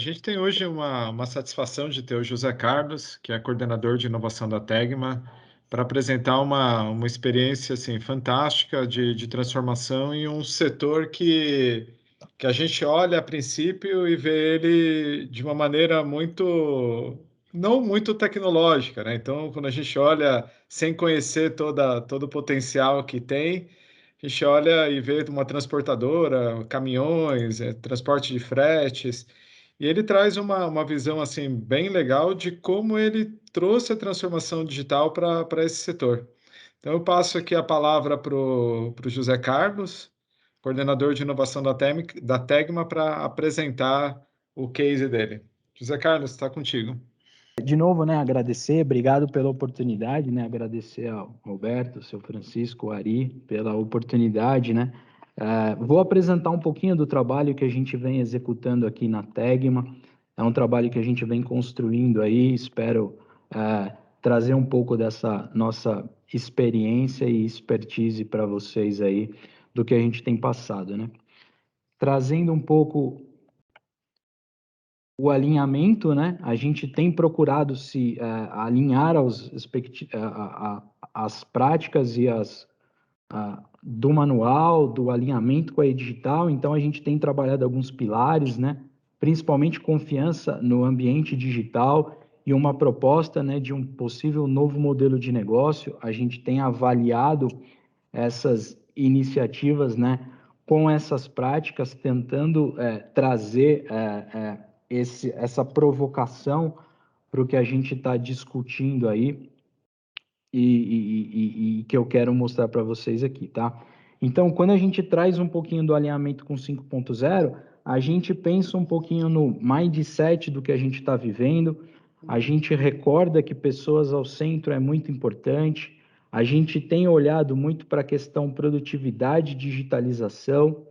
gente tem hoje uma satisfação de ter o José Carlos, que é coordenador de inovação da Tegma, para apresentar uma experiência assim, fantástica de transformação em um setor que a gente olha a princípio e vê ele de uma maneira não muito tecnológica, né? Então, quando a gente olha sem conhecer todo o potencial que tem, a gente olha e vê uma transportadora, caminhões, transporte de fretes, e ele traz uma visão assim bem legal de como ele trouxe a transformação digital para esse setor. Então, eu passo aqui a palavra para o José Carlos, coordenador de inovação da Tegma, para apresentar o case dele. José Carlos, está contigo. De novo, né, agradecer, obrigado pela oportunidade, né, agradecer ao Roberto, ao seu Francisco, ao Ari, pela oportunidade, né. Vou apresentar um pouquinho do trabalho que a gente vem executando aqui na Tegma. É um trabalho que a gente vem construindo aí, espero trazer um pouco dessa nossa experiência e expertise para vocês aí do que a gente tem passado, né. Trazendo um pouco o alinhamento, né? A gente tem procurado se alinhar as práticas e do manual, do alinhamento com a digital. Então, a gente tem trabalhado alguns pilares, né? Principalmente confiança no ambiente digital e uma proposta, né, de um possível novo modelo de negócio. A gente tem avaliado essas iniciativas, né, com essas práticas, tentando trazer essa provocação para o que a gente está discutindo aí e que eu quero mostrar para vocês aqui, tá? Então, quando a gente traz um pouquinho do alinhamento com 5.0, a gente pensa um pouquinho no mindset do que a gente está vivendo, a gente recorda que pessoas ao centro é muito importante, a gente tem olhado muito para a questão produtividade, digitalização,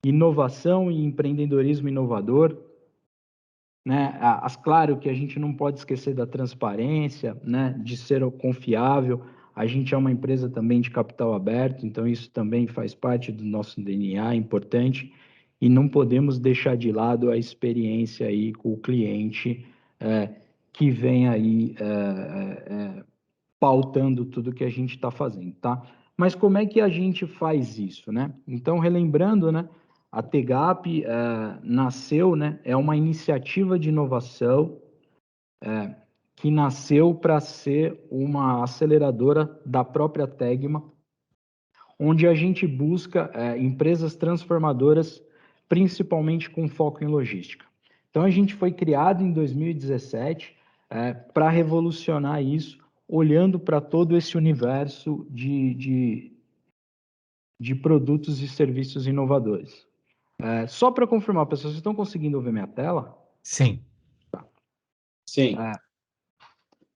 inovação e empreendedorismo inovador, né? Claro que a gente não pode esquecer da transparência, né? De ser confiável. A gente é uma empresa também de capital aberto, então isso também faz parte do nosso DNA, importante, e não podemos deixar de lado a experiência aí com o cliente que vem aí pautando tudo que a gente está fazendo, tá? Mas como é que a gente faz isso, né? Então, relembrando, né? A TGAP nasceu, né? É uma iniciativa de inovação que nasceu para ser uma aceleradora da própria Tegma, onde a gente busca empresas transformadoras, principalmente com foco em logística. Então, a gente foi criado em 2017 para revolucionar isso, olhando para todo esse universo de produtos e serviços inovadores. Só para confirmar, pessoal, vocês estão conseguindo ver minha tela? Sim. Sim.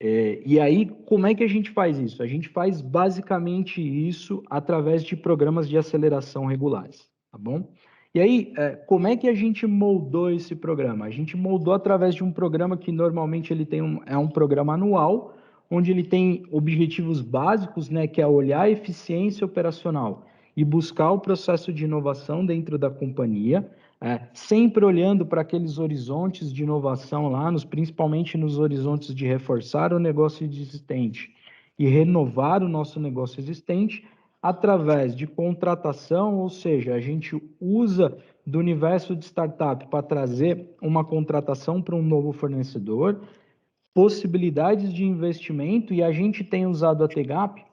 E aí, como é que a gente faz isso? A gente faz basicamente isso através de programas de aceleração regulares, tá bom? E aí, como é que a gente moldou esse programa? A gente moldou através de um programa que normalmente ele tem um programa anual, onde ele tem objetivos básicos, né, que é olhar a eficiência operacional e buscar o processo de inovação dentro da companhia, sempre olhando para aqueles horizontes de inovação lá, principalmente nos horizontes de reforçar o negócio existente e renovar o nosso negócio existente, através de contratação, ou seja, a gente usa do universo de startup para trazer uma contratação para um novo fornecedor, possibilidades de investimento, e a gente tem usado a TGAP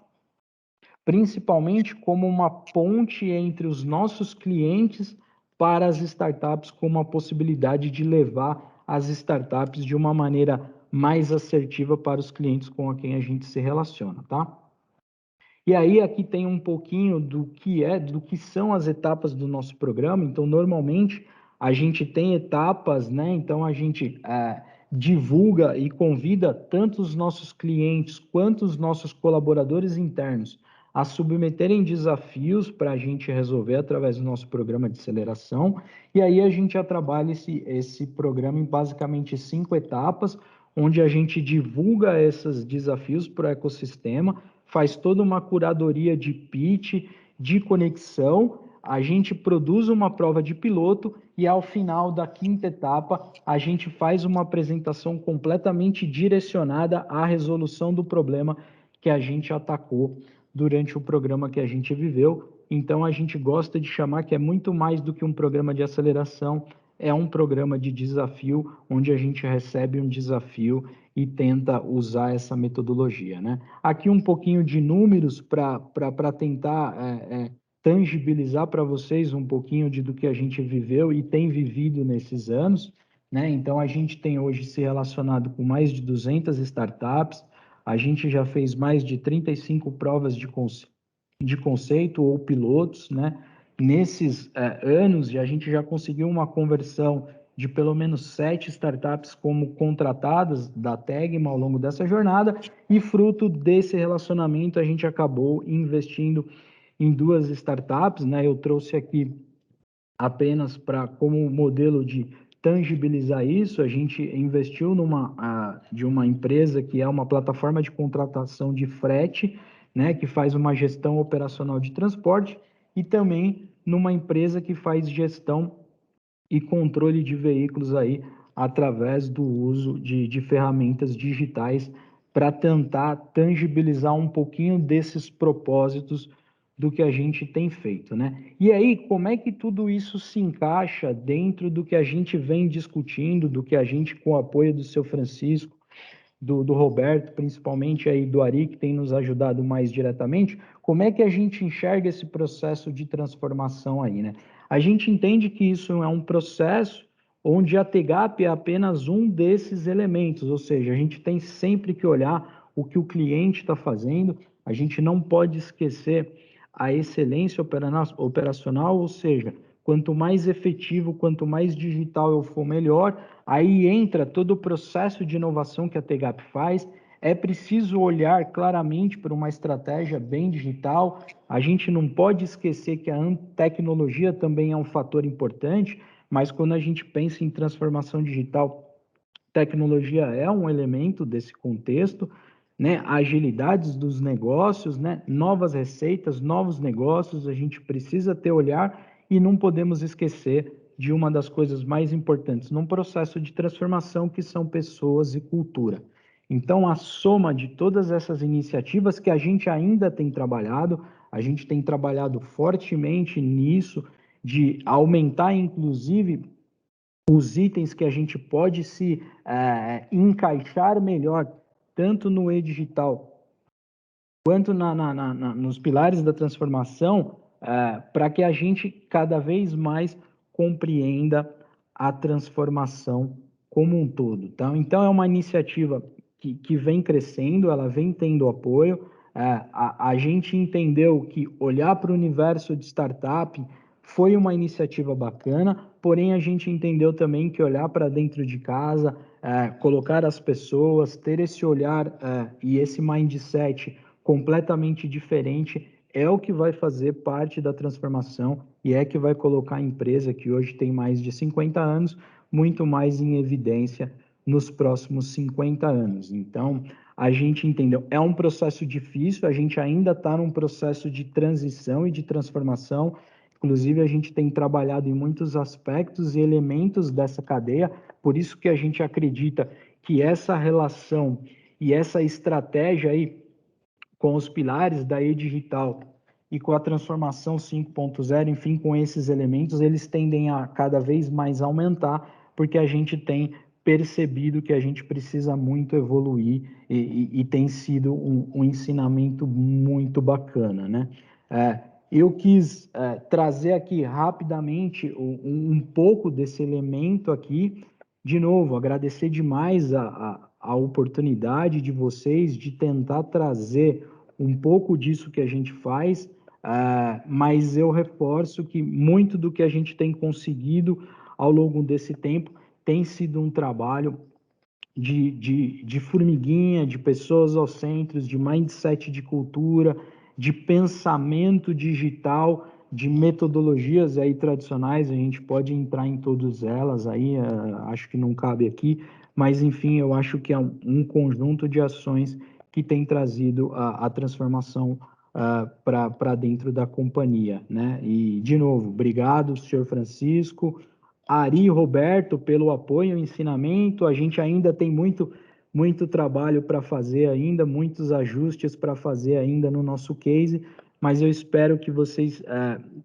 principalmente como uma ponte entre os nossos clientes para as startups, com uma possibilidade de levar as startups de uma maneira mais assertiva para os clientes com quem a gente se relaciona, tá? E aí aqui tem um pouquinho do que são as etapas do nosso programa. Então, normalmente a gente tem etapas, né? Então a gente divulga e convida tanto os nossos clientes quanto os nossos colaboradores internos a submeterem desafios para a gente resolver através do nosso programa de aceleração. E aí a gente já trabalha esse programa em basicamente 5 etapas, onde a gente divulga esses desafios para o ecossistema, faz toda uma curadoria de pitch, de conexão, a gente produz uma prova de piloto e ao final da quinta etapa, a gente faz uma apresentação completamente direcionada à resolução do problema que a gente atacou durante o programa que a gente viveu. Então, a gente gosta de chamar que é muito mais do que um programa de aceleração, é um programa de desafio, onde a gente recebe um desafio e tenta usar essa metodologia, né? Aqui um pouquinho de números para tentar tangibilizar para vocês um pouquinho do que a gente viveu e tem vivido nesses anos, né? Então, a gente tem hoje se relacionado com mais de 200 startups, a gente já fez mais de 35 provas de conceito ou pilotos, né? Nesses anos, a gente já conseguiu uma conversão de pelo menos 7 startups como contratadas da Tegma ao longo dessa jornada, e fruto desse relacionamento, a gente acabou investindo em 2 startups, né? Eu trouxe aqui apenas como modelo de tangibilizar isso, a gente investiu de uma empresa que é uma plataforma de contratação de frete, né, que faz uma gestão operacional de transporte, e também numa empresa que faz gestão e controle de veículos aí através do uso de ferramentas digitais para tentar tangibilizar um pouquinho desses propósitos do que a gente tem feito, né? E aí, como é que tudo isso se encaixa dentro do que a gente vem discutindo, do que a gente, com o apoio do seu Francisco, do Roberto, principalmente aí do Ari, que tem nos ajudado mais diretamente, como é que a gente enxerga esse processo de transformação aí, né? A gente entende que isso é um processo onde a TGAP é apenas um desses elementos, ou seja, a gente tem sempre que olhar o que o cliente está fazendo, a gente não pode esquecer a excelência operacional, ou seja, quanto mais efetivo, quanto mais digital eu for, melhor. Aí entra todo o processo de inovação que a TGAP faz. É preciso olhar claramente para uma estratégia bem digital. A gente não pode esquecer que a tecnologia também é um fator importante, mas quando a gente pensa em transformação digital, tecnologia é um elemento desse contexto, né? Agilidades dos negócios, né? Novas receitas, novos negócios, a gente precisa ter olhar e não podemos esquecer de uma das coisas mais importantes num processo de transformação, que são pessoas e cultura. Então, a soma de todas essas iniciativas que a gente ainda tem trabalhado, a gente tem trabalhado fortemente nisso, de aumentar, inclusive, os itens que a gente pode se encaixar melhor, tanto no e-digital quanto nos pilares da transformação, para que a gente cada vez mais compreenda a transformação como um todo. Tá? Então, é uma iniciativa que vem crescendo, ela vem tendo apoio. A gente entendeu que olhar para o universo de startup foi uma iniciativa bacana, porém a gente entendeu também que olhar para dentro de casa, colocar as pessoas, ter esse olhar e esse mindset completamente diferente é o que vai fazer parte da transformação e é que vai colocar a empresa, que hoje tem mais de 50 anos, muito mais em evidência nos próximos 50 anos. Então, a gente entendeu, é um processo difícil, a gente ainda está num processo de transição e de transformação. Inclusive, a gente tem trabalhado em muitos aspectos e elementos dessa cadeia, por isso que a gente acredita que essa relação e essa estratégia aí com os pilares da e-digital e com a transformação 5.0, enfim, com esses elementos, eles tendem a cada vez mais aumentar, porque a gente tem percebido que a gente precisa muito evoluir e tem sido um ensinamento muito bacana, né? Eu quis trazer aqui rapidamente um pouco desse elemento aqui. De novo, agradecer demais a oportunidade de vocês de tentar trazer um pouco disso que a gente faz, mas eu reforço que muito do que a gente tem conseguido ao longo desse tempo tem sido um trabalho de formiguinha, de pessoas aos centros, de mindset de cultura, de pensamento digital, de metodologias aí tradicionais. A gente pode entrar em todas elas aí, acho que não cabe aqui, mas enfim, eu acho que é um conjunto de ações que tem trazido a transformação para dentro da companhia, né? E, de novo, obrigado, senhor Francisco, Ari e Roberto pelo apoio e ensinamento. A gente ainda tem muito trabalho para fazer ainda, muitos ajustes para fazer ainda no nosso case, mas eu espero que vocês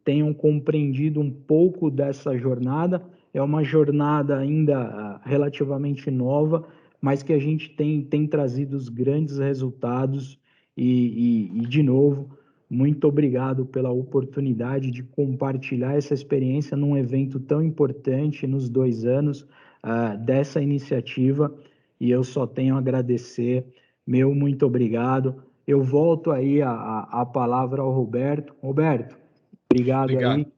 tenham compreendido um pouco dessa jornada. É uma jornada ainda relativamente nova, mas que a gente tem trazido os grandes resultados e de novo, muito obrigado pela oportunidade de compartilhar essa experiência num evento tão importante nos 2 anos dessa iniciativa, e eu só tenho a agradecer. Meu muito obrigado. Eu volto aí a palavra ao Roberto. Roberto, obrigado Obrigado. aí.